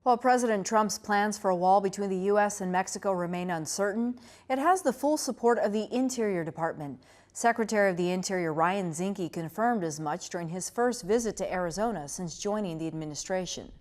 While President Trump's plans for a wall between the U.S. and Mexico remain uncertain, it has the full support of the Interior Department. Secretary of the Interior Ryan Zinke confirmed as much during his first visit to Arizona since joining the administration.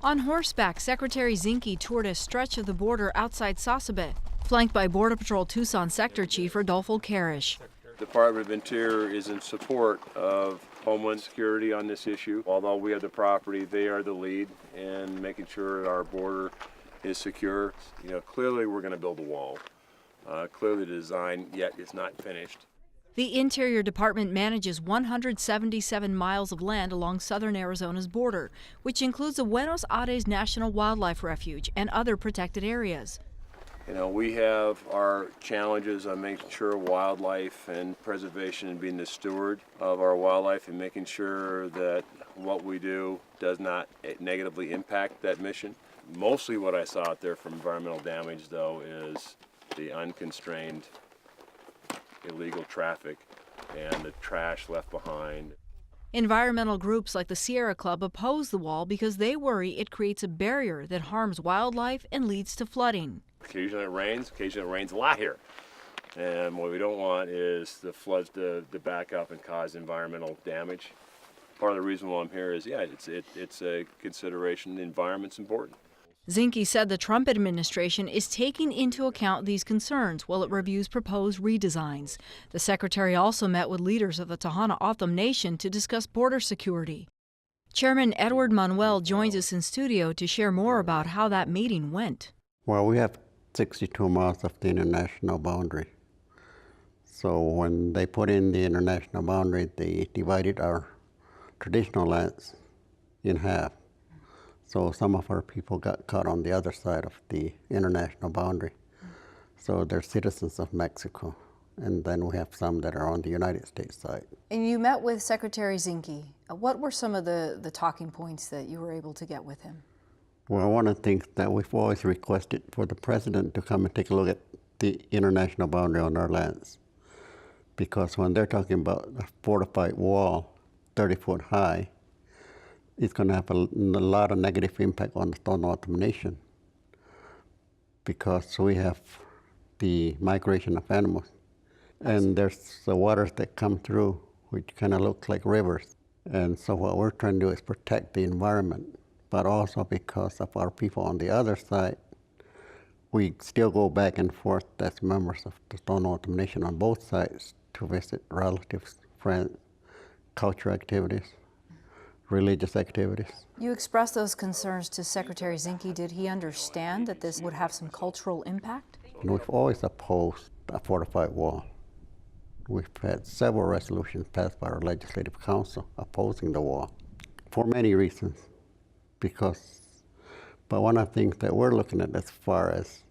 On horseback, Secretary Zinke toured a stretch of the border outside Sasabe, flanked by Border Patrol Tucson Sector Chief Rodolfo Carish. The Department of Interior is in support of Homeland Security on this issue. Although we have the property, they are the lead in making sure that our border is secure. Clearly we're going to build a wall. Clearly the design yet is not finished. The Interior Department manages 177 miles of land along southern Arizona's border, which includes the Buenos Aires National Wildlife Refuge and other protected areas. We have our challenges on making sure wildlife and preservation and being the steward of our wildlife and making sure that what we do does not negatively impact that mission. Mostly what I saw out there from environmental damage, though, is the unconstrained illegal traffic and the trash left behind. Environmental groups like the Sierra Club oppose the wall because they worry it creates a barrier that harms wildlife and leads to flooding. Occasionally it rains a lot here. And what we don't want is the floods to back up and cause environmental damage. Part of the reason why I'm here is, it's a consideration. The environment's important. Zinke said the Trump administration is taking into account these concerns while it reviews proposed redesigns. The secretary also met with leaders of the Tohono O'odham Nation to discuss border security. Chairman Edward Manuel joins us in studio to share more about how that meeting went. Well, we have 62 miles of the international boundary. So when they put in the international boundary, they divided our traditional lands in half. So some of our people got caught on the other side of the international boundary. So they're citizens of Mexico. And then we have some that are on the United States side. And you met with Secretary Zinke. What were some of the talking points that you were able to get with him? Well, one of the things that we've always requested for the president to come and take a look at the international boundary on our lands. Because when they're talking about a fortified wall, 30 foot high, it's going to have a lot of negative impact on the Tohono O'odham Nation. Because we have the migration of animals. And there's the waters that come through, which kind of look like rivers. And so what we're trying to do is protect the environment. But also because of our people on the other side, we still go back and forth as members of the Tohono O'odham Nation on both sides to visit relatives, friends, cultural activities, religious activities. You expressed those concerns to Secretary Zinke. Did he understand that this would have some cultural impact? And we've always opposed a fortified wall. We've had several resolutions passed by our legislative council opposing the wall for many reasons. But one of the things that we're looking at as far as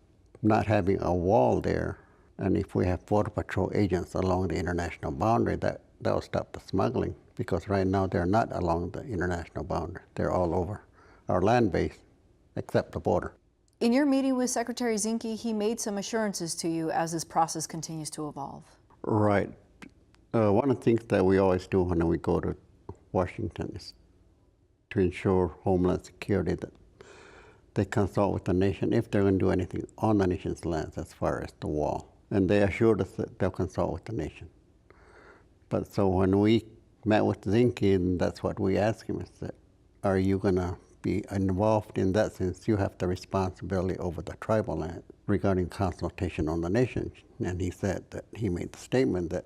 not having a wall there, and if we have Border Patrol agents along the international boundary, that will stop the smuggling, because right now they're not along the international boundary. They're all over our land base, except the border. In your meeting with Secretary Zinke, he made some assurances to you as this process continues to evolve. Right. One of the things that we always do when we go to Washington is to ensure Homeland Security that they consult with the nation if they're going to do anything on the nation's lands as far as the wall. And they assured us that they'll consult with the nation. But so when we met with Zinke, and that's what we asked him, is that, are you going to be involved in that, since you have the responsibility over the tribal land regarding consultation on the nation? And he said that he made the statement that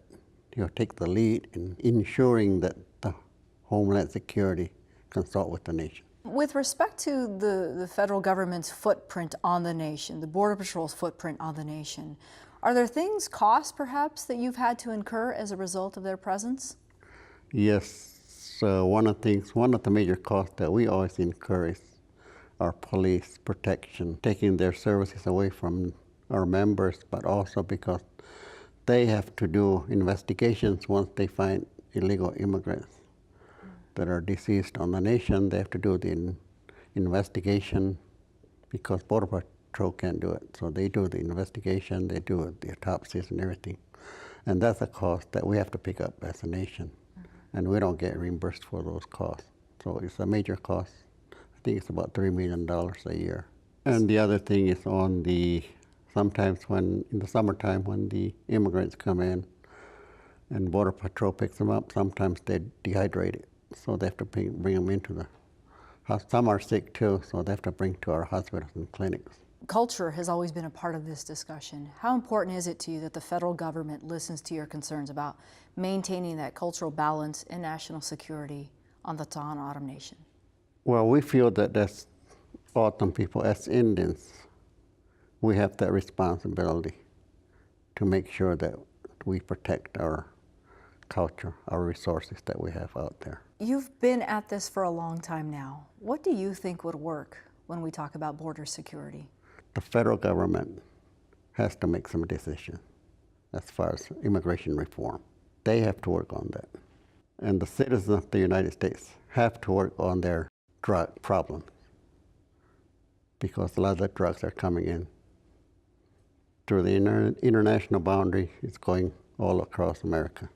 he'll take the lead in ensuring that the Homeland Security consult with the nation. With respect to the federal government's footprint on the nation, the Border Patrol's footprint on the nation, are there costs perhaps, that you've had to incur as a result of their presence? Yes. One of the major costs that we always incur is our police protection, taking their services away from our members, but also because they have to do investigations once they find illegal immigrants that are deceased on the nation. They have to do the investigation because Border Patrol can't do it. So they do the investigation, they do the autopsies and everything. And that's a cost that we have to pick up as a nation. And we don't get reimbursed for those costs. So it's a major cost I think it's about $3 million a year. And the other thing is sometimes in the summertime when the immigrants come in and Border Patrol picks them up, sometimes they're dehydrated. So they have to bring them into the hospital. Some are sick too, so they have to bring to our hospitals and clinics. Culture has always been a part of this discussion. How important is it to you that the federal government listens to your concerns about maintaining that cultural balance and national security on the Tohono O'odham Nation? Well, we feel that as O'odham people, as Indians, we have that responsibility to make sure that we protect our culture, our resources that we have out there. You've been at this for a long time now. What do you think would work when we talk about border security? The federal government has to make some decisions as far as immigration reform. They have to work on that. And the citizens of the United States have to work on their drug problems because a lot of the drugs are coming in through the international boundary. It's going all across America.